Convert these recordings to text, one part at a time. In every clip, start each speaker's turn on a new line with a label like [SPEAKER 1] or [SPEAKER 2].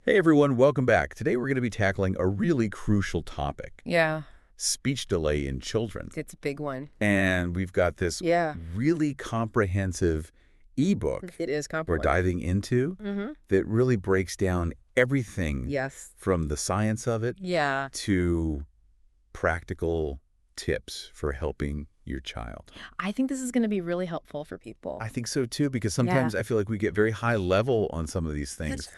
[SPEAKER 1] Hey everyone, welcome back. Today we're going to be tackling a really crucial topic,
[SPEAKER 2] Yeah,
[SPEAKER 1] speech delay in children.
[SPEAKER 2] it's a big one.
[SPEAKER 1] And we've got this
[SPEAKER 2] Yeah,
[SPEAKER 1] really comprehensive ebook
[SPEAKER 2] it is
[SPEAKER 1] we're
[SPEAKER 2] complicated.
[SPEAKER 1] diving into
[SPEAKER 2] Mm-hmm.
[SPEAKER 1] that really breaks down everything
[SPEAKER 2] Yes.
[SPEAKER 1] from the science of it
[SPEAKER 2] Yeah.
[SPEAKER 1] to practical tips for helping your child.
[SPEAKER 2] I think this is going to be really helpful for people.
[SPEAKER 1] I think so too, because
[SPEAKER 2] Yeah.
[SPEAKER 1] sometimes I feel like we get very high level on some of these things.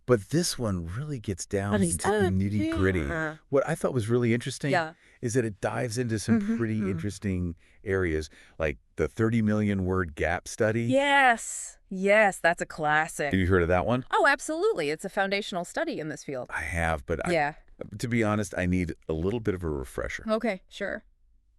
[SPEAKER 1] But this one really gets down into the nitty-gritty.
[SPEAKER 2] Yeah.
[SPEAKER 1] What I thought was really interesting
[SPEAKER 2] Yeah.
[SPEAKER 1] is that it dives into some pretty interesting areas, like the 30 million word gap study.
[SPEAKER 2] Yes. Yes, that's a classic.
[SPEAKER 1] Have you heard of that one?
[SPEAKER 2] Oh, absolutely. It's a foundational study in this field.
[SPEAKER 1] I have, but
[SPEAKER 2] Yeah.
[SPEAKER 1] to be honest, I need a little bit of a refresher.
[SPEAKER 2] Okay, sure.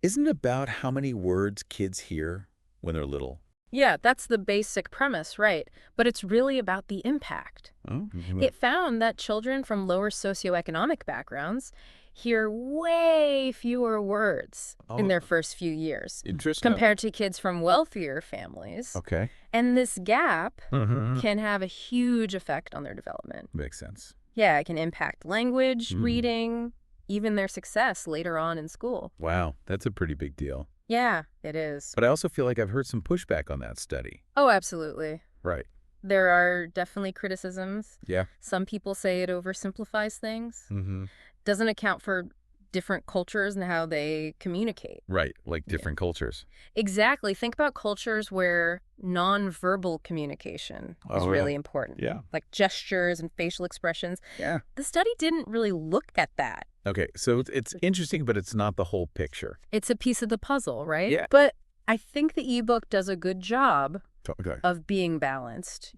[SPEAKER 1] Isn't it about how many words kids hear when they're little?
[SPEAKER 2] Yeah, that's the basic premise, right? But it's really about the impact.
[SPEAKER 1] Oh,
[SPEAKER 2] It found that children from lower socioeconomic backgrounds hear way fewer words in their first few years
[SPEAKER 1] interesting.
[SPEAKER 2] compared to kids from wealthier families.
[SPEAKER 1] Okay.
[SPEAKER 2] And this gap can have a huge effect on their development.
[SPEAKER 1] Makes sense.
[SPEAKER 2] Yeah, it can impact language, reading, even their success later on in school.
[SPEAKER 1] Wow, that's a pretty big deal.
[SPEAKER 2] Yeah, it is.
[SPEAKER 1] But I also feel like I've heard some pushback on that study.
[SPEAKER 2] Oh, absolutely.
[SPEAKER 1] Right.
[SPEAKER 2] There are definitely criticisms.
[SPEAKER 1] Yeah.
[SPEAKER 2] Some people say it oversimplifies things,
[SPEAKER 1] Mm-hmm.
[SPEAKER 2] doesn't account for different cultures and how they communicate.
[SPEAKER 1] Right, like different cultures.
[SPEAKER 2] Exactly. Think about cultures where nonverbal communication is
[SPEAKER 1] Oh, yeah.
[SPEAKER 2] really important.
[SPEAKER 1] Yeah.
[SPEAKER 2] Like gestures and facial expressions.
[SPEAKER 1] Yeah.
[SPEAKER 2] The study didn't really look at that.
[SPEAKER 1] Okay, so it's interesting, but it's not the whole picture.
[SPEAKER 2] It's a piece of the puzzle, right?
[SPEAKER 1] Yeah.
[SPEAKER 2] But I think the ebook does a good job
[SPEAKER 1] Okay.
[SPEAKER 2] of being balanced,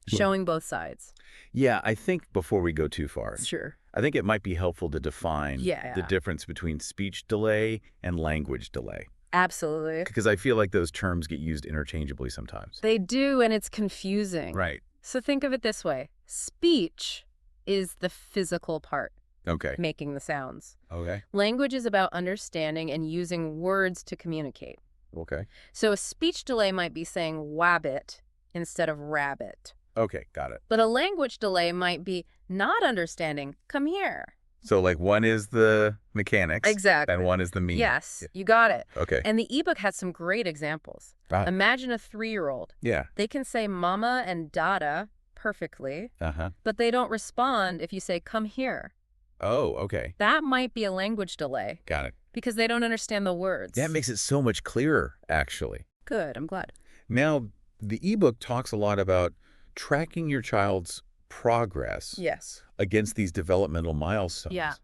[SPEAKER 2] showing both sides.
[SPEAKER 1] Yeah, I think before we go too far,
[SPEAKER 2] Sure.
[SPEAKER 1] I think it might be helpful to define
[SPEAKER 2] Yeah.
[SPEAKER 1] the difference between speech delay and language delay,
[SPEAKER 2] Absolutely.
[SPEAKER 1] because I feel like those terms get used interchangeably sometimes.
[SPEAKER 2] They do, and it's confusing.
[SPEAKER 1] Right.
[SPEAKER 2] So think of it this way. Speech is the physical part,
[SPEAKER 1] Okay.
[SPEAKER 2] making the sounds.
[SPEAKER 1] Okay.
[SPEAKER 2] Language is about understanding and using words to communicate.
[SPEAKER 1] Okay.
[SPEAKER 2] So a speech delay might be saying wabbit instead of rabbit.
[SPEAKER 1] Okay, got it.
[SPEAKER 2] But a language delay might be not understanding, come here.
[SPEAKER 1] So like one is the mechanics.
[SPEAKER 2] Exactly.
[SPEAKER 1] And one is the meaning.
[SPEAKER 2] Yes, you got it.
[SPEAKER 1] Okay.
[SPEAKER 2] And the ebook has some great examples.
[SPEAKER 1] Ah.
[SPEAKER 2] Imagine a 3-year-old.
[SPEAKER 1] Yeah.
[SPEAKER 2] They can say mama and dada perfectly,
[SPEAKER 1] Uh-huh.
[SPEAKER 2] but they don't respond if you say come here.
[SPEAKER 1] Oh, okay.
[SPEAKER 2] That might be a language delay
[SPEAKER 1] Got it.
[SPEAKER 2] because they don't understand the words.
[SPEAKER 1] That makes it so much clearer, actually.
[SPEAKER 2] Good, I'm glad.
[SPEAKER 1] Now, the ebook talks a lot about tracking your child's progress
[SPEAKER 2] Yes.
[SPEAKER 1] against these developmental milestones.
[SPEAKER 2] Yeah.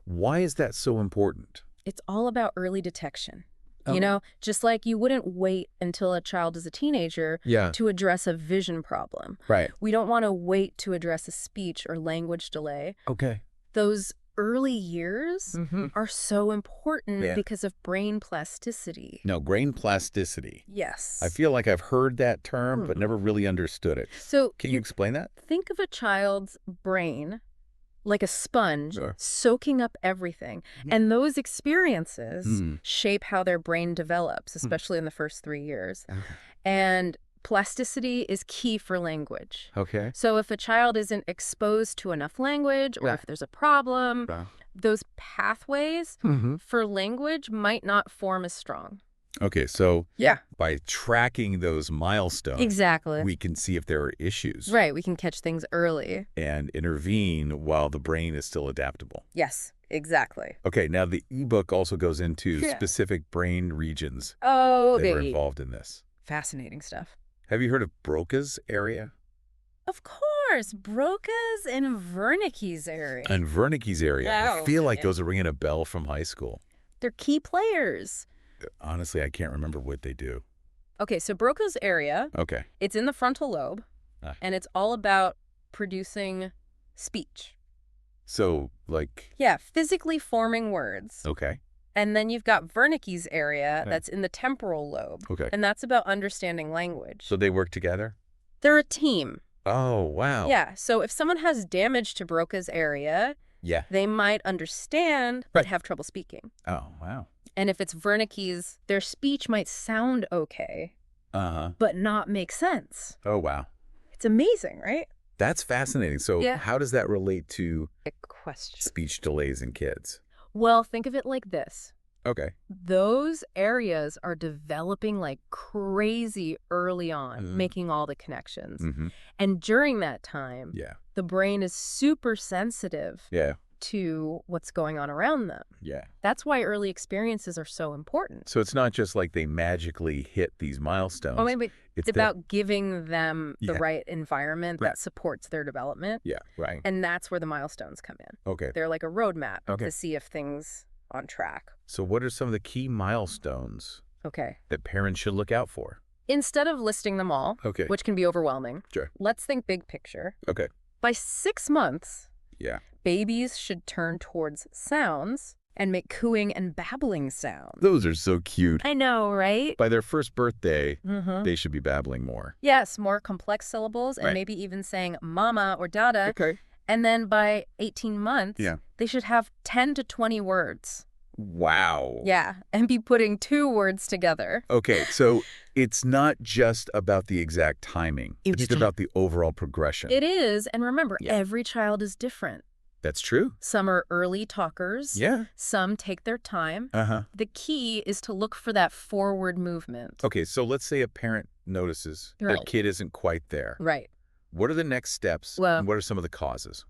[SPEAKER 1] Why is that so important?
[SPEAKER 2] It's all about early detection.
[SPEAKER 1] Oh.
[SPEAKER 2] Just like you wouldn't wait until a child is a teenager
[SPEAKER 1] Yeah.
[SPEAKER 2] to address a vision problem.
[SPEAKER 1] Right.
[SPEAKER 2] We don't want to wait to address a speech or language delay.
[SPEAKER 1] Okay.
[SPEAKER 2] Those early years are so important
[SPEAKER 1] Yeah.
[SPEAKER 2] because of brain plasticity.
[SPEAKER 1] Now, brain plasticity.
[SPEAKER 2] Yes.
[SPEAKER 1] I feel like I've heard that term, but never really understood it.
[SPEAKER 2] So
[SPEAKER 1] Can you explain that?
[SPEAKER 2] think of a child's brain like a sponge
[SPEAKER 1] Sure.
[SPEAKER 2] soaking up everything. And those experiences
[SPEAKER 1] Mm.
[SPEAKER 2] shape how their brain develops, especially in the first 3 years.
[SPEAKER 1] Okay.
[SPEAKER 2] And plasticity is key for language.
[SPEAKER 1] Okay.
[SPEAKER 2] So if a child isn't exposed to enough language or
[SPEAKER 1] Yeah.
[SPEAKER 2] if there's a problem,
[SPEAKER 1] Wow.
[SPEAKER 2] those pathways for language might not form as strong.
[SPEAKER 1] Okay, so
[SPEAKER 2] Yeah.
[SPEAKER 1] by tracking those milestones,
[SPEAKER 2] Exactly.
[SPEAKER 1] we can see if there are issues
[SPEAKER 2] Right. We can catch things early.
[SPEAKER 1] and intervene while the brain is still adaptable.
[SPEAKER 2] Yes, exactly.
[SPEAKER 1] Okay, now the ebook also goes into
[SPEAKER 2] Yeah.
[SPEAKER 1] specific brain regions
[SPEAKER 2] Oh,
[SPEAKER 1] that are
[SPEAKER 2] baby.
[SPEAKER 1] involved in this.
[SPEAKER 2] Fascinating stuff.
[SPEAKER 1] Have you heard of Broca's area
[SPEAKER 2] Of course, Broca's and Wernicke's area.
[SPEAKER 1] and Wernicke's area? I
[SPEAKER 2] Oh,
[SPEAKER 1] feel like
[SPEAKER 2] yeah.
[SPEAKER 1] those are ringing a bell from high school.
[SPEAKER 2] They're key players.
[SPEAKER 1] Honestly, I can't remember what they do.
[SPEAKER 2] Okay, so Broca's area,
[SPEAKER 1] Okay.
[SPEAKER 2] it's in the frontal lobe,
[SPEAKER 1] Ah.
[SPEAKER 2] and it's all about producing speech.
[SPEAKER 1] So, like,
[SPEAKER 2] Yeah, physically forming words.
[SPEAKER 1] okay.
[SPEAKER 2] And then you've got Wernicke's area
[SPEAKER 1] Yeah.
[SPEAKER 2] that's in the temporal lobe,
[SPEAKER 1] Okay.
[SPEAKER 2] and that's about understanding language.
[SPEAKER 1] So they work together?
[SPEAKER 2] They're a team.
[SPEAKER 1] Oh, wow.
[SPEAKER 2] Yeah, so if someone has damage to Broca's area,
[SPEAKER 1] Yeah.
[SPEAKER 2] they might understand but
[SPEAKER 1] Right.
[SPEAKER 2] have trouble speaking.
[SPEAKER 1] Oh, wow.
[SPEAKER 2] And if it's Wernicke's, their speech might sound okay,
[SPEAKER 1] Uh-huh.
[SPEAKER 2] but not make sense.
[SPEAKER 1] Oh, wow.
[SPEAKER 2] It's amazing, right?
[SPEAKER 1] That's fascinating. So
[SPEAKER 2] Yeah.
[SPEAKER 1] how does that relate to
[SPEAKER 2] Good question.
[SPEAKER 1] speech delays in kids?
[SPEAKER 2] Well, think of it like this.
[SPEAKER 1] Okay.
[SPEAKER 2] Those areas are developing like crazy early on, making all the connections.
[SPEAKER 1] Mm-hmm.
[SPEAKER 2] And during that time,
[SPEAKER 1] Yeah.
[SPEAKER 2] the brain is super sensitive
[SPEAKER 1] Yeah.
[SPEAKER 2] to what's going on around them.
[SPEAKER 1] Yeah.
[SPEAKER 2] That's why early experiences are so important.
[SPEAKER 1] So it's not just like they magically hit these milestones.
[SPEAKER 2] Oh, wait.
[SPEAKER 1] It's
[SPEAKER 2] It's about giving them the
[SPEAKER 1] Yeah.
[SPEAKER 2] right environment
[SPEAKER 1] Right.
[SPEAKER 2] that supports their development.
[SPEAKER 1] Yeah, right.
[SPEAKER 2] And that's where the milestones come in.
[SPEAKER 1] Okay.
[SPEAKER 2] They're like a roadmap
[SPEAKER 1] Okay.
[SPEAKER 2] to see if things on track.
[SPEAKER 1] So what are some of the key milestones
[SPEAKER 2] Okay.
[SPEAKER 1] that parents should look out for?
[SPEAKER 2] Instead of listing them all,
[SPEAKER 1] Okay.
[SPEAKER 2] which can be overwhelming,
[SPEAKER 1] Sure.
[SPEAKER 2] let's think big picture.
[SPEAKER 1] Okay.
[SPEAKER 2] By 6 months,
[SPEAKER 1] Yeah.
[SPEAKER 2] babies should turn towards sounds and make cooing and babbling sounds.
[SPEAKER 1] Those are so cute.
[SPEAKER 2] I know, right?
[SPEAKER 1] By their first birthday,
[SPEAKER 2] Mm-hmm.
[SPEAKER 1] they should be babbling more.
[SPEAKER 2] Yes, more complex syllables and
[SPEAKER 1] Right.
[SPEAKER 2] maybe even saying mama or dada.
[SPEAKER 1] Okay.
[SPEAKER 2] And then by 18 months,
[SPEAKER 1] Yeah.
[SPEAKER 2] they should have 10 to 20 words.
[SPEAKER 1] Wow.
[SPEAKER 2] Yeah, and be putting 2 words together.
[SPEAKER 1] Okay, so it's not just about the exact timing. It's about the overall progression.
[SPEAKER 2] It is, and remember,
[SPEAKER 1] Yeah.
[SPEAKER 2] every child is different.
[SPEAKER 1] That's true.
[SPEAKER 2] Some are early talkers.
[SPEAKER 1] Yeah.
[SPEAKER 2] Some take their time.
[SPEAKER 1] Uh-huh.
[SPEAKER 2] The key is to look for that forward movement.
[SPEAKER 1] Okay, so let's say a parent notices their
[SPEAKER 2] Right.
[SPEAKER 1] kid isn't quite there.
[SPEAKER 2] Right.
[SPEAKER 1] What are the next steps,
[SPEAKER 2] Well-
[SPEAKER 1] and what are some of the causes?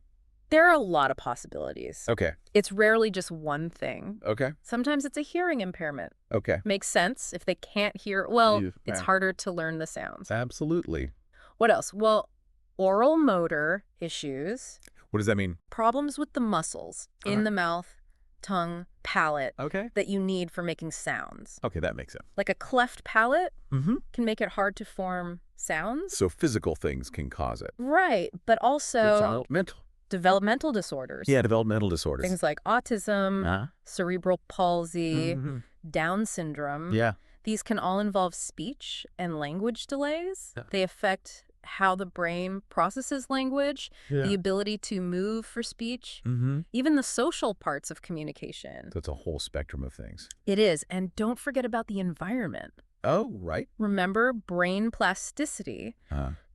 [SPEAKER 2] There are a lot of possibilities.
[SPEAKER 1] Okay.
[SPEAKER 2] It's rarely just one thing.
[SPEAKER 1] Okay.
[SPEAKER 2] Sometimes it's a hearing impairment.
[SPEAKER 1] Okay.
[SPEAKER 2] Makes sense. If they can't hear, well,
[SPEAKER 1] Yeah.
[SPEAKER 2] it's harder to learn the sounds.
[SPEAKER 1] Absolutely.
[SPEAKER 2] What else? Well, oral motor issues,
[SPEAKER 1] What does that mean?
[SPEAKER 2] problems with the muscles in the mouth, tongue, palate
[SPEAKER 1] Okay.
[SPEAKER 2] that you need for making sounds.
[SPEAKER 1] Okay, that makes sense.
[SPEAKER 2] Like a cleft palate
[SPEAKER 1] Mm-hmm.
[SPEAKER 2] can make it hard to form sounds.
[SPEAKER 1] So physical things can cause it.
[SPEAKER 2] Right, but also
[SPEAKER 1] Mental.
[SPEAKER 2] developmental disorders.
[SPEAKER 1] Yeah, developmental disorders.
[SPEAKER 2] Things like autism, cerebral palsy,
[SPEAKER 1] Mhm.
[SPEAKER 2] Down syndrome.
[SPEAKER 1] Yeah.
[SPEAKER 2] These can all involve speech and language delays.
[SPEAKER 1] Yeah.
[SPEAKER 2] They affect how the brain processes language, the ability to move for speech,
[SPEAKER 1] Mm-hmm.
[SPEAKER 2] even the social parts of communication.
[SPEAKER 1] So it's a whole spectrum of things.
[SPEAKER 2] It is. And don't forget about the environment.
[SPEAKER 1] Oh, right.
[SPEAKER 2] Remember brain plasticity.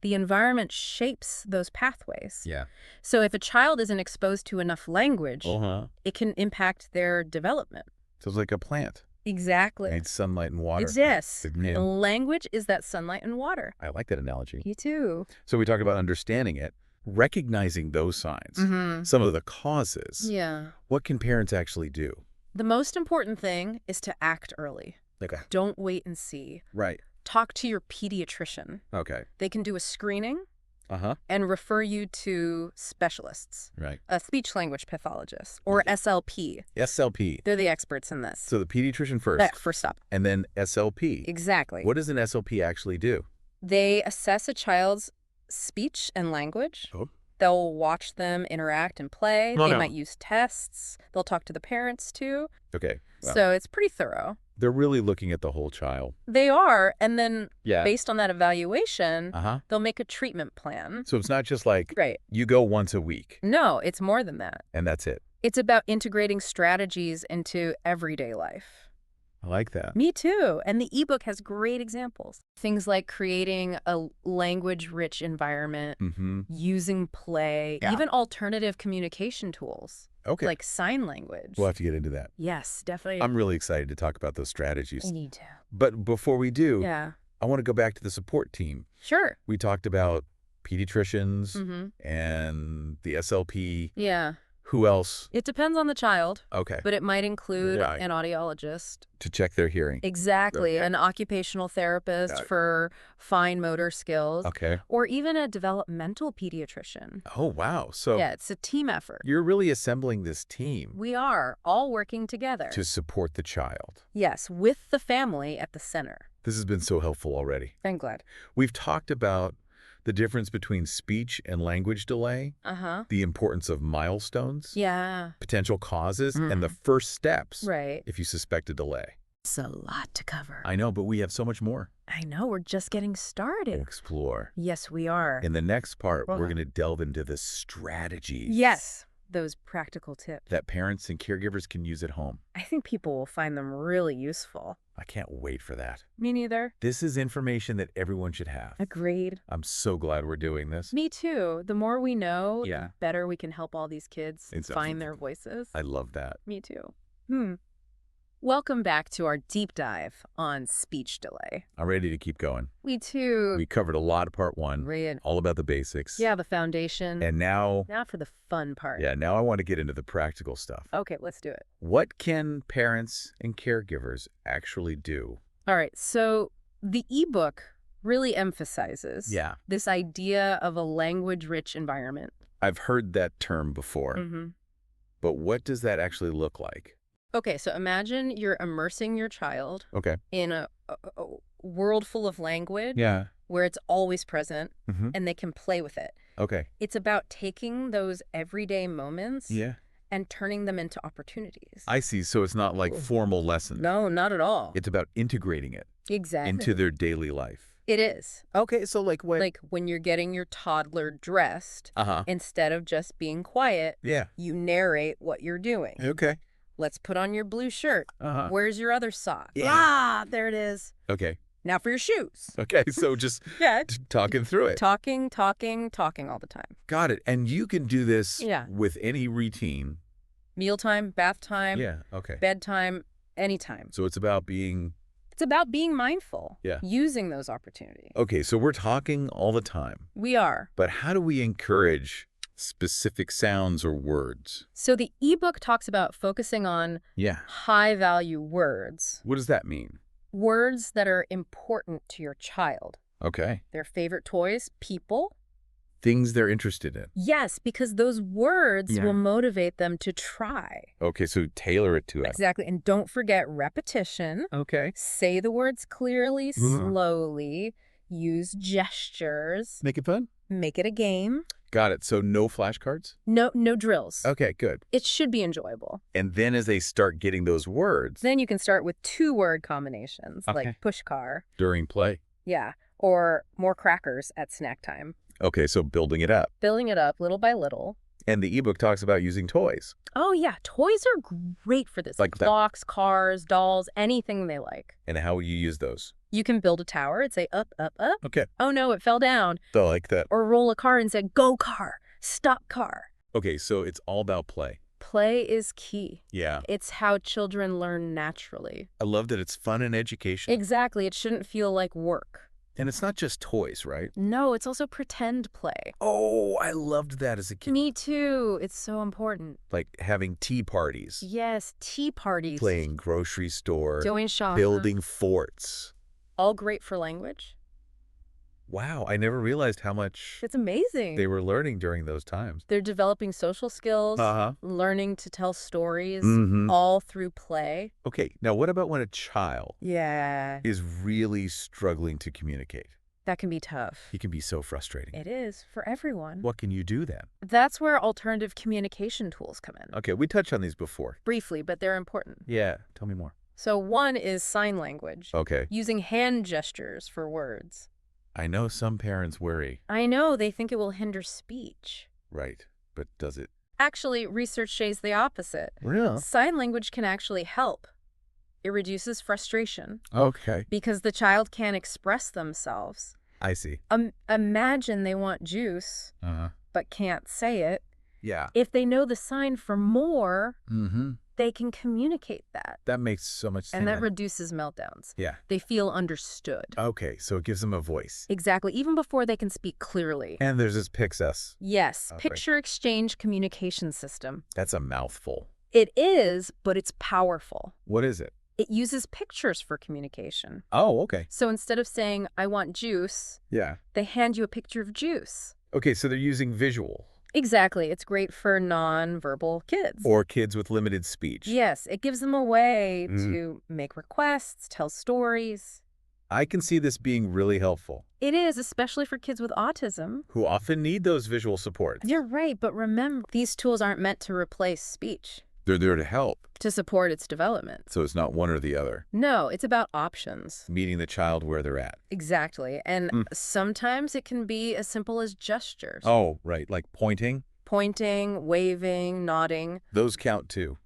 [SPEAKER 2] The environment shapes those pathways.
[SPEAKER 1] Yeah.
[SPEAKER 2] So if a child isn't exposed to enough language,
[SPEAKER 1] Uh-huh.
[SPEAKER 2] it can impact their development.
[SPEAKER 1] So it's like a plant.
[SPEAKER 2] Exactly.
[SPEAKER 1] It needs sunlight and water.
[SPEAKER 2] Yes.
[SPEAKER 1] Yeah.
[SPEAKER 2] Language is that sunlight and water.
[SPEAKER 1] I like that analogy.
[SPEAKER 2] You too.
[SPEAKER 1] So we talked about understanding it, recognizing those signs,
[SPEAKER 2] Mm-hmm.
[SPEAKER 1] some of the causes.
[SPEAKER 2] Yeah.
[SPEAKER 1] What can parents actually do?
[SPEAKER 2] The most important thing is to act early.
[SPEAKER 1] Okay.
[SPEAKER 2] Don't wait and see.
[SPEAKER 1] Right.
[SPEAKER 2] Talk to your pediatrician.
[SPEAKER 1] Okay.
[SPEAKER 2] They can do a screening
[SPEAKER 1] Uh-huh.
[SPEAKER 2] and refer you to specialists,
[SPEAKER 1] Right.
[SPEAKER 2] a speech-language pathologist, or SLP.
[SPEAKER 1] SLP.
[SPEAKER 2] They're the experts in this.
[SPEAKER 1] So the pediatrician first,
[SPEAKER 2] That first stop.
[SPEAKER 1] and then SLP.
[SPEAKER 2] Exactly.
[SPEAKER 1] What does an SLP actually do?
[SPEAKER 2] They assess a child's speech and language.
[SPEAKER 1] Oh.
[SPEAKER 2] They'll watch them interact and play.
[SPEAKER 1] Oh,
[SPEAKER 2] They
[SPEAKER 1] no.
[SPEAKER 2] might use tests. They'll talk to the parents, too.
[SPEAKER 1] Okay. Well,
[SPEAKER 2] So it's pretty thorough.
[SPEAKER 1] they're really looking at the whole child.
[SPEAKER 2] They are, and then
[SPEAKER 1] Yeah.
[SPEAKER 2] based on that evaluation,
[SPEAKER 1] Uh-huh.
[SPEAKER 2] they'll make a treatment plan.
[SPEAKER 1] So it's not just like
[SPEAKER 2] Right.
[SPEAKER 1] you go once a week
[SPEAKER 2] No, it's more than that.
[SPEAKER 1] and that's it.
[SPEAKER 2] It's about integrating strategies into everyday life.
[SPEAKER 1] I like that.
[SPEAKER 2] Me too. And the ebook has great examples. Things like creating a language-rich environment,
[SPEAKER 1] Mm-hmm.
[SPEAKER 2] using play,
[SPEAKER 1] Yeah.
[SPEAKER 2] even alternative communication tools
[SPEAKER 1] Okay.
[SPEAKER 2] like sign language.
[SPEAKER 1] We'll have to get into that.
[SPEAKER 2] Yes, definitely.
[SPEAKER 1] I'm really excited to talk about those strategies.
[SPEAKER 2] I need to.
[SPEAKER 1] But before we do,
[SPEAKER 2] Yeah.
[SPEAKER 1] I want to go back to the support team.
[SPEAKER 2] Sure.
[SPEAKER 1] We talked about pediatricians
[SPEAKER 2] Mm-hmm.
[SPEAKER 1] and the SLP.
[SPEAKER 2] Yeah.
[SPEAKER 1] Who else?
[SPEAKER 2] It depends on the child,
[SPEAKER 1] Okay.
[SPEAKER 2] but it might include
[SPEAKER 1] Yeah.
[SPEAKER 2] an audiologist.
[SPEAKER 1] To check their hearing.
[SPEAKER 2] Exactly.
[SPEAKER 1] Okay.
[SPEAKER 2] An occupational therapist
[SPEAKER 1] Got it.
[SPEAKER 2] for fine motor skills.
[SPEAKER 1] Okay.
[SPEAKER 2] Or even a developmental pediatrician.
[SPEAKER 1] Oh, wow. So
[SPEAKER 2] Yeah, it's a team effort.
[SPEAKER 1] you're really assembling this team
[SPEAKER 2] We are all working together.
[SPEAKER 1] to support the child.
[SPEAKER 2] Yes, with the family at the center.
[SPEAKER 1] This has been so helpful already.
[SPEAKER 2] I'm glad.
[SPEAKER 1] We've talked about the difference between speech and language delay,
[SPEAKER 2] Uh-huh.
[SPEAKER 1] the importance of milestones,
[SPEAKER 2] Yeah.
[SPEAKER 1] potential causes, and the first steps
[SPEAKER 2] Right.
[SPEAKER 1] if you suspect a delay.
[SPEAKER 2] It's a lot to cover.
[SPEAKER 1] I know, but we have so much more
[SPEAKER 2] I know, we're just getting
[SPEAKER 1] to
[SPEAKER 2] started.
[SPEAKER 1] explore.
[SPEAKER 2] Yes, we are.
[SPEAKER 1] In the next part, we're
[SPEAKER 2] Uh-huh.
[SPEAKER 1] going to delve into the strategies.
[SPEAKER 2] Yes. those practical tips.
[SPEAKER 1] that parents and caregivers can use at home.
[SPEAKER 2] I think people will find them really useful.
[SPEAKER 1] I can't wait for that.
[SPEAKER 2] Me neither.
[SPEAKER 1] This is information that everyone should have.
[SPEAKER 2] Agreed.
[SPEAKER 1] I'm so glad we're doing this.
[SPEAKER 2] Me too. The more we know,
[SPEAKER 1] Yeah.
[SPEAKER 2] the better we can help all these kids find their voices.
[SPEAKER 1] I love that.
[SPEAKER 2] Me too. Welcome back to our deep dive on speech delay.
[SPEAKER 1] I'm ready to keep going.
[SPEAKER 2] Me too.
[SPEAKER 1] We covered a lot of part one,
[SPEAKER 2] Read.
[SPEAKER 1] all about the basics.
[SPEAKER 2] Yeah, the foundation.
[SPEAKER 1] And now,
[SPEAKER 2] Now for the fun part.
[SPEAKER 1] now I want to get into the practical stuff.
[SPEAKER 2] Okay, let's do it.
[SPEAKER 1] What can parents and caregivers actually do?
[SPEAKER 2] All right, so the ebook really emphasizes
[SPEAKER 1] Yeah.
[SPEAKER 2] this idea of a language-rich environment.
[SPEAKER 1] I've heard that term before, but what does that actually look like?
[SPEAKER 2] Okay, so imagine you're immersing your child
[SPEAKER 1] Okay.
[SPEAKER 2] in a world full of language
[SPEAKER 1] Yeah.
[SPEAKER 2] where it's always present
[SPEAKER 1] Mm-hmm.
[SPEAKER 2] and they can play with it.
[SPEAKER 1] Okay.
[SPEAKER 2] It's about taking those everyday moments
[SPEAKER 1] Yeah.
[SPEAKER 2] and turning them into opportunities.
[SPEAKER 1] I see. So it's not like formal lessons.
[SPEAKER 2] No, not at all.
[SPEAKER 1] It's about integrating it
[SPEAKER 2] Exactly.
[SPEAKER 1] into their daily life.
[SPEAKER 2] It is.
[SPEAKER 1] Okay. So like what?
[SPEAKER 2] Like when you're getting your toddler dressed,
[SPEAKER 1] Uh-huh.
[SPEAKER 2] instead of just being quiet,
[SPEAKER 1] Yeah.
[SPEAKER 2] you narrate what you're doing.
[SPEAKER 1] Okay.
[SPEAKER 2] Let's put on your blue shirt.
[SPEAKER 1] Uh-huh.
[SPEAKER 2] Where's your other sock?
[SPEAKER 1] Yeah.
[SPEAKER 2] Ah, there it is.
[SPEAKER 1] Okay.
[SPEAKER 2] Now for your shoes.
[SPEAKER 1] Okay. So just
[SPEAKER 2] Yeah.
[SPEAKER 1] talking through it.
[SPEAKER 2] Talking all the time.
[SPEAKER 1] Got it. And you can do this
[SPEAKER 2] Yeah.
[SPEAKER 1] with any routine.
[SPEAKER 2] Mealtime, bath time,
[SPEAKER 1] Yeah. Okay.
[SPEAKER 2] bedtime, anytime.
[SPEAKER 1] So it's about being...
[SPEAKER 2] It's about being mindful.
[SPEAKER 1] Yeah.
[SPEAKER 2] Using those opportunities.
[SPEAKER 1] Okay. So we're talking all the time.
[SPEAKER 2] We are.
[SPEAKER 1] But how do we encourage specific sounds or words?
[SPEAKER 2] So the ebook talks about focusing on
[SPEAKER 1] Yeah.
[SPEAKER 2] high-value words.
[SPEAKER 1] What does that mean?
[SPEAKER 2] Words that are important to your child.
[SPEAKER 1] Okay.
[SPEAKER 2] Their favorite toys, people.
[SPEAKER 1] Things they're interested in.
[SPEAKER 2] Yes, because those words
[SPEAKER 1] Yeah.
[SPEAKER 2] will motivate them to try.
[SPEAKER 1] Okay, so tailor it to it.
[SPEAKER 2] Exactly. And don't forget repetition.
[SPEAKER 1] Okay.
[SPEAKER 2] Say the words clearly,
[SPEAKER 1] Mhm.
[SPEAKER 2] slowly. Use gestures.
[SPEAKER 1] Make it fun?
[SPEAKER 2] Make it a game.
[SPEAKER 1] Got it. So no flashcards?
[SPEAKER 2] No drills.
[SPEAKER 1] Okay, good.
[SPEAKER 2] It should be enjoyable.
[SPEAKER 1] And then as they start getting those words
[SPEAKER 2] Then you can start with 2-word combinations,
[SPEAKER 1] Okay.
[SPEAKER 2] like push car.
[SPEAKER 1] during play.
[SPEAKER 2] Yeah. Or more crackers at snack time.
[SPEAKER 1] Okay, so building it up.
[SPEAKER 2] Building it up little by little.
[SPEAKER 1] And the ebook talks about using toys.
[SPEAKER 2] Oh, yeah. Toys are great for this.
[SPEAKER 1] Like that.
[SPEAKER 2] Blocks, cars, dolls, anything they like.
[SPEAKER 1] And how will you use those?
[SPEAKER 2] You can build a tower and say up, up, up.
[SPEAKER 1] Okay.
[SPEAKER 2] Oh, no, it fell down.
[SPEAKER 1] I like that.
[SPEAKER 2] Or roll a car and say go car, stop car.
[SPEAKER 1] Okay, so it's all about play.
[SPEAKER 2] Play is key.
[SPEAKER 1] Yeah.
[SPEAKER 2] It's how children learn naturally.
[SPEAKER 1] I love that it's fun and education.
[SPEAKER 2] Exactly. It shouldn't feel like work.
[SPEAKER 1] And it's not just toys, right?
[SPEAKER 2] No, it's also pretend play.
[SPEAKER 1] Oh, I loved that as a kid.
[SPEAKER 2] Me too. It's so important.
[SPEAKER 1] Like having tea parties,
[SPEAKER 2] Yes, tea parties.
[SPEAKER 1] playing grocery store,
[SPEAKER 2] Doing shopping.
[SPEAKER 1] building forts.
[SPEAKER 2] All great for language.
[SPEAKER 1] Wow, I never realized how much
[SPEAKER 2] It's amazing.
[SPEAKER 1] they were learning during those times.
[SPEAKER 2] They're developing social skills,
[SPEAKER 1] Uh-huh.
[SPEAKER 2] learning to tell stories,
[SPEAKER 1] Mhm.
[SPEAKER 2] all through play.
[SPEAKER 1] Okay, now what about when a child
[SPEAKER 2] Yeah.
[SPEAKER 1] is really struggling to communicate?
[SPEAKER 2] That can be tough.
[SPEAKER 1] He can be so frustrating.
[SPEAKER 2] It is for everyone.
[SPEAKER 1] What can you do then?
[SPEAKER 2] That's where alternative communication tools come in.
[SPEAKER 1] Okay, we touched on these before.
[SPEAKER 2] Briefly, but they're important.
[SPEAKER 1] Yeah, tell me more.
[SPEAKER 2] So one is sign language,
[SPEAKER 1] Okay,
[SPEAKER 2] using hand gestures for words.
[SPEAKER 1] I know some parents worry.
[SPEAKER 2] I know they think it will hinder speech.
[SPEAKER 1] Right, but does it?
[SPEAKER 2] Actually, research shows the opposite.
[SPEAKER 1] Really?
[SPEAKER 2] Sign language can actually help. It reduces frustration
[SPEAKER 1] Okay,
[SPEAKER 2] because the child can't express themselves.
[SPEAKER 1] I see.
[SPEAKER 2] Imagine they want juice
[SPEAKER 1] Uh-huh.
[SPEAKER 2] but can't say it.
[SPEAKER 1] Yeah.
[SPEAKER 2] If they know the sign for more,
[SPEAKER 1] Mm-hmm.
[SPEAKER 2] they can communicate that.
[SPEAKER 1] That makes so much sense.
[SPEAKER 2] And that reduces meltdowns.
[SPEAKER 1] Yeah.
[SPEAKER 2] They feel understood.
[SPEAKER 1] Okay, so it gives them a voice.
[SPEAKER 2] Exactly, even before they can speak clearly.
[SPEAKER 1] And there's this Pixus.
[SPEAKER 2] Yes,
[SPEAKER 1] Okay.
[SPEAKER 2] picture exchange communication system.
[SPEAKER 1] That's a mouthful.
[SPEAKER 2] It is, but it's powerful.
[SPEAKER 1] What is it?
[SPEAKER 2] It uses pictures for communication.
[SPEAKER 1] Oh, okay.
[SPEAKER 2] So instead of saying, I want juice,
[SPEAKER 1] Yeah.
[SPEAKER 2] they hand you a picture of juice.
[SPEAKER 1] Okay, so they're using visual.
[SPEAKER 2] Exactly. It's great for non-verbal kids.
[SPEAKER 1] Or kids with limited speech.
[SPEAKER 2] Yes, it gives them a way
[SPEAKER 1] Mhm.
[SPEAKER 2] to make requests, tell stories.
[SPEAKER 1] I can see this being really helpful.
[SPEAKER 2] It is, especially for kids with autism.
[SPEAKER 1] Who often need those visual supports.
[SPEAKER 2] You're right, but remember, these tools aren't meant to replace speech,
[SPEAKER 1] They're there to help.
[SPEAKER 2] to support its development.
[SPEAKER 1] So it's not one or the other.
[SPEAKER 2] No, it's about options.
[SPEAKER 1] Meeting the child where they're at.
[SPEAKER 2] Exactly. And sometimes it can be as simple as gestures.
[SPEAKER 1] Oh, right. Like pointing.
[SPEAKER 2] Pointing, waving, nodding.
[SPEAKER 1] Those count too.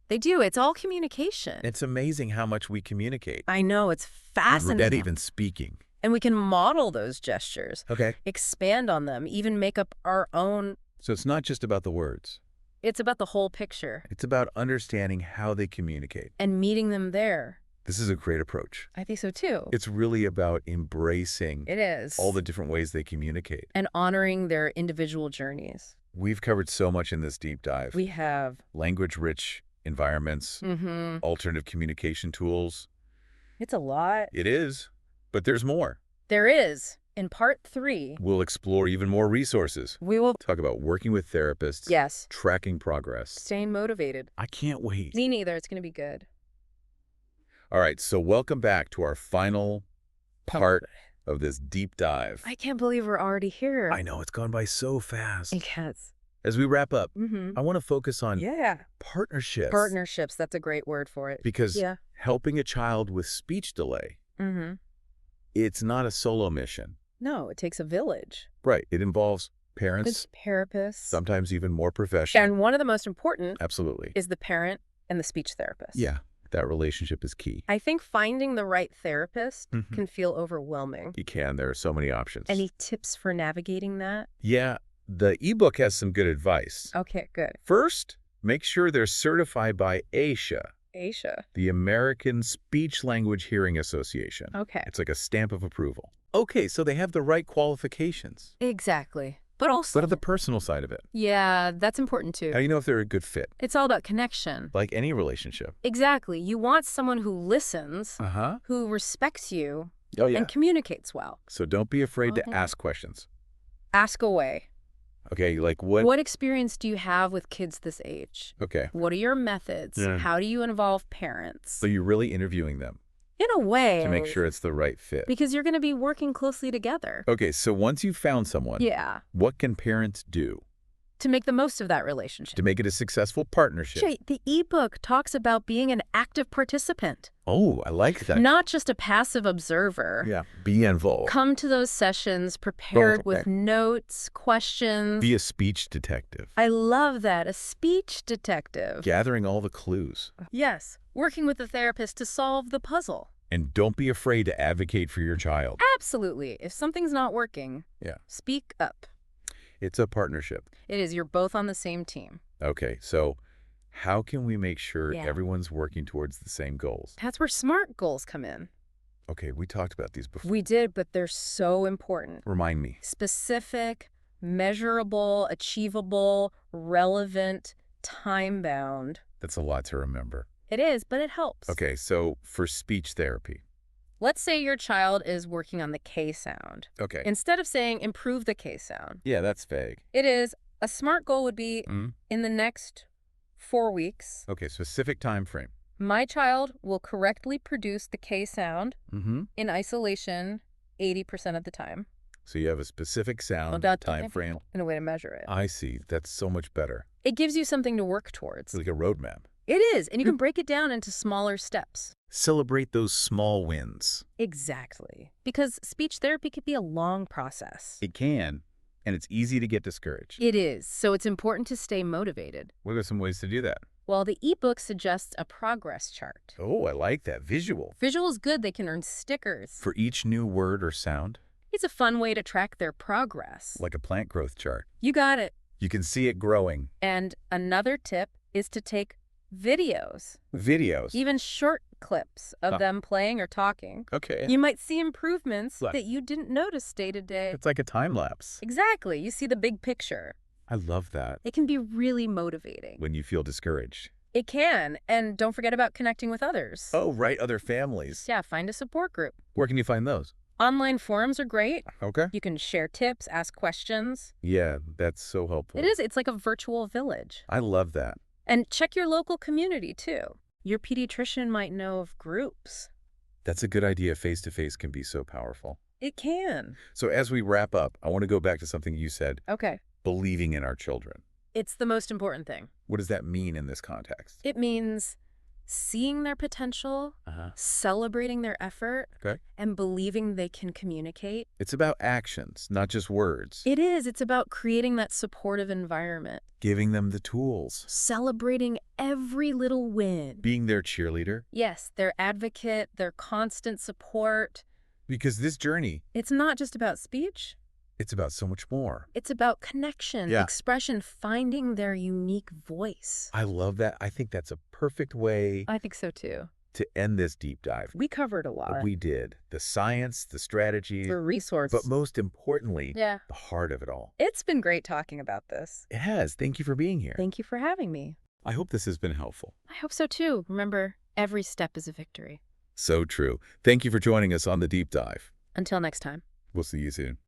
[SPEAKER 2] They do. It's all communication.
[SPEAKER 1] It's amazing how much we communicate.
[SPEAKER 2] I know. It's fascinating.
[SPEAKER 1] Without even speaking.
[SPEAKER 2] And we can model those gestures.
[SPEAKER 1] Okay.
[SPEAKER 2] Expand on them, even make up our own.
[SPEAKER 1] So it's not just about the words.
[SPEAKER 2] It's about the whole picture.
[SPEAKER 1] It's about understanding how they communicate.
[SPEAKER 2] And meeting them there.
[SPEAKER 1] This is a great approach.
[SPEAKER 2] I think so too.
[SPEAKER 1] It's really about embracing
[SPEAKER 2] It is.
[SPEAKER 1] all the different ways they communicate.
[SPEAKER 2] And honoring their individual journeys.
[SPEAKER 1] We've covered so much in this deep dive.
[SPEAKER 2] We have.
[SPEAKER 1] Language-rich environments, alternative communication tools.
[SPEAKER 2] It's a lot.
[SPEAKER 1] It is, but there's more.
[SPEAKER 2] There is. In part 3,
[SPEAKER 1] We'll explore even more resources.
[SPEAKER 2] we will.
[SPEAKER 1] Talk about working with therapists.
[SPEAKER 2] Yes.
[SPEAKER 1] Tracking progress.
[SPEAKER 2] Staying motivated.
[SPEAKER 1] I can't wait.
[SPEAKER 2] Me neither. It's going to be good.
[SPEAKER 1] All right, so welcome back to our final part of this deep dive.
[SPEAKER 2] I can't believe we're already here.
[SPEAKER 1] I know, it's gone by so fast.
[SPEAKER 2] It has.
[SPEAKER 1] As we wrap up, I want to focus on
[SPEAKER 2] Yeah.
[SPEAKER 1] partnerships.
[SPEAKER 2] Partnerships. That's a great word for it.
[SPEAKER 1] Because
[SPEAKER 2] Yeah.
[SPEAKER 1] helping a child with speech delay, it's not a solo mission.
[SPEAKER 2] No, it takes a village.
[SPEAKER 1] Right. It involves parents,
[SPEAKER 2] It's therapists.
[SPEAKER 1] sometimes even more professional.
[SPEAKER 2] And one of the most important
[SPEAKER 1] Absolutely.
[SPEAKER 2] is the parent and the speech therapist.
[SPEAKER 1] Yeah, that relationship is key.
[SPEAKER 2] I think finding the right therapist can feel overwhelming.
[SPEAKER 1] You can. There are so many options.
[SPEAKER 2] Any tips for navigating that?
[SPEAKER 1] Yeah, the ebook has some good advice.
[SPEAKER 2] Okay, good.
[SPEAKER 1] First, make sure they're certified by ASHA,
[SPEAKER 2] Aisha.
[SPEAKER 1] the American Speech Language Hearing Association.
[SPEAKER 2] Okay.
[SPEAKER 1] It's like a stamp of approval. Okay, so they have the right qualifications.
[SPEAKER 2] Exactly. But also.
[SPEAKER 1] But on the personal side of it,
[SPEAKER 2] Yeah, that's important
[SPEAKER 1] how
[SPEAKER 2] too.
[SPEAKER 1] do you know if they're a good fit?
[SPEAKER 2] It's all about connection.
[SPEAKER 1] Like any relationship.
[SPEAKER 2] Exactly. You want someone who listens,
[SPEAKER 1] Uh-huh.
[SPEAKER 2] who respects you,
[SPEAKER 1] Oh, yeah.
[SPEAKER 2] and communicates well.
[SPEAKER 1] So don't be afraid to
[SPEAKER 2] Uh-huh.
[SPEAKER 1] ask questions.
[SPEAKER 2] Ask away.
[SPEAKER 1] Okay, like what?
[SPEAKER 2] What experience do you have with kids this age?
[SPEAKER 1] Okay,
[SPEAKER 2] What are your methods?
[SPEAKER 1] Yeah.
[SPEAKER 2] How do you involve parents?
[SPEAKER 1] so you're really interviewing them
[SPEAKER 2] In a way.
[SPEAKER 1] to make sure it's the right fit.
[SPEAKER 2] Because you're going to be working closely together.
[SPEAKER 1] Okay, so once you've found someone,
[SPEAKER 2] Yeah.
[SPEAKER 1] what can parents do
[SPEAKER 2] To make the most of that relationship.
[SPEAKER 1] to make it a successful partnership?
[SPEAKER 2] Jay, the ebook talks about being an active participant,
[SPEAKER 1] Oh, I like that.
[SPEAKER 2] not just a passive observer.
[SPEAKER 1] Yeah, be involved.
[SPEAKER 2] Come to those sessions prepared with
[SPEAKER 1] Okay.
[SPEAKER 2] notes, questions.
[SPEAKER 1] Be a speech detective,
[SPEAKER 2] I love that. A speech detective.
[SPEAKER 1] gathering all the clues.
[SPEAKER 2] Yes. Working with the therapist to solve the puzzle.
[SPEAKER 1] And don't be afraid to advocate for your child.
[SPEAKER 2] Absolutely. If something's not working,
[SPEAKER 1] Yeah.
[SPEAKER 2] speak up.
[SPEAKER 1] It's a partnership.
[SPEAKER 2] It is. You're both on the same team.
[SPEAKER 1] Okay, so how can we make sure
[SPEAKER 2] Yeah.
[SPEAKER 1] everyone's working towards the same goals?
[SPEAKER 2] That's where SMART goals come in.
[SPEAKER 1] Okay, we talked about these before.
[SPEAKER 2] We did, but they're so important.
[SPEAKER 1] Remind me.
[SPEAKER 2] Specific, measurable, achievable, relevant, time-bound.
[SPEAKER 1] That's a lot to remember.
[SPEAKER 2] It is, but it helps.
[SPEAKER 1] Okay, so for speech therapy.
[SPEAKER 2] Let's say your child is working on the K sound.
[SPEAKER 1] Okay.
[SPEAKER 2] Instead of saying improve the K sound,
[SPEAKER 1] Yeah, that's vague.
[SPEAKER 2] it is a SMART goal would be
[SPEAKER 1] Mm.
[SPEAKER 2] in the next 4 weeks,
[SPEAKER 1] Okay, specific time frame.
[SPEAKER 2] my child will correctly produce the K sound
[SPEAKER 1] Mm-hmm.
[SPEAKER 2] in isolation 80% of the time.
[SPEAKER 1] So you have a specific sound,
[SPEAKER 2] About
[SPEAKER 1] time frame.
[SPEAKER 2] And a way to measure it.
[SPEAKER 1] I see. That's so much better.
[SPEAKER 2] It gives you something to work towards.
[SPEAKER 1] It's like a roadmap.
[SPEAKER 2] It is, and you can break it down into smaller steps.
[SPEAKER 1] Celebrate those small wins.
[SPEAKER 2] Exactly. Because speech therapy could be a long process.
[SPEAKER 1] It can, and it's easy to get discouraged.
[SPEAKER 2] It is, so it's important to stay motivated.
[SPEAKER 1] What are some ways to do that?
[SPEAKER 2] Well, the ebook suggests a progress chart.
[SPEAKER 1] Oh, I like that. Visual.
[SPEAKER 2] Visual is good, they can earn stickers.
[SPEAKER 1] For each new word or sound,
[SPEAKER 2] It's a fun way to track their progress.
[SPEAKER 1] like a plant growth chart.
[SPEAKER 2] You got it.
[SPEAKER 1] You can see it growing.
[SPEAKER 2] And another tip is to take videos,
[SPEAKER 1] Videos.
[SPEAKER 2] even short clips of
[SPEAKER 1] Huh.
[SPEAKER 2] them playing or talking.
[SPEAKER 1] Okay.
[SPEAKER 2] You might see improvements
[SPEAKER 1] Look.
[SPEAKER 2] that you didn't notice day to day.
[SPEAKER 1] It's like a time lapse.
[SPEAKER 2] Exactly. You see the big picture.
[SPEAKER 1] I love that.
[SPEAKER 2] It can be really motivating.
[SPEAKER 1] When you feel discouraged.
[SPEAKER 2] It can. And don't forget about connecting with others.
[SPEAKER 1] Oh, right. Other families.
[SPEAKER 2] Yeah, find a support group.
[SPEAKER 1] Where can you find those?
[SPEAKER 2] Online forums are great.
[SPEAKER 1] Okay.
[SPEAKER 2] You can share tips, ask questions.
[SPEAKER 1] Yeah, that's so helpful.
[SPEAKER 2] It is. It's like a virtual village.
[SPEAKER 1] I love that.
[SPEAKER 2] And check your local community, too. Your pediatrician might know of groups.
[SPEAKER 1] That's a good idea. Face-to-face can be so powerful.
[SPEAKER 2] It can.
[SPEAKER 1] So as we wrap up, I want to go back to something you said,
[SPEAKER 2] Okay.
[SPEAKER 1] believing in our children.
[SPEAKER 2] It's the most important thing.
[SPEAKER 1] What does that mean in this context?
[SPEAKER 2] It means seeing their potential, celebrating their effort,
[SPEAKER 1] Okay.
[SPEAKER 2] and believing they can communicate.
[SPEAKER 1] It's about actions, not just words.
[SPEAKER 2] It is. It's about creating that supportive environment,
[SPEAKER 1] Giving them the tools.
[SPEAKER 2] celebrating every little win.
[SPEAKER 1] Being their cheerleader.
[SPEAKER 2] Yes, their advocate, their constant support.
[SPEAKER 1] Because this journey,
[SPEAKER 2] It's not just about speech.
[SPEAKER 1] it's about so much more.
[SPEAKER 2] It's about connection,
[SPEAKER 1] Yeah.
[SPEAKER 2] expression, finding their unique voice.
[SPEAKER 1] I love that. I think that's a perfect way
[SPEAKER 2] I think so too.
[SPEAKER 1] to end this deep dive.
[SPEAKER 2] We covered a lot.
[SPEAKER 1] We did. The science, the strategy,
[SPEAKER 2] The resource.
[SPEAKER 1] but most importantly,
[SPEAKER 2] Yeah.
[SPEAKER 1] the heart of it all.
[SPEAKER 2] It's been great talking about this.
[SPEAKER 1] It has. Thank you for being here.
[SPEAKER 2] Thank you for having me.
[SPEAKER 1] I hope this has been helpful.
[SPEAKER 2] I hope so too. Remember, every step is a victory.
[SPEAKER 1] So true. Thank you for joining us on the deep dive.
[SPEAKER 2] Until next time.
[SPEAKER 1] We'll see you soon.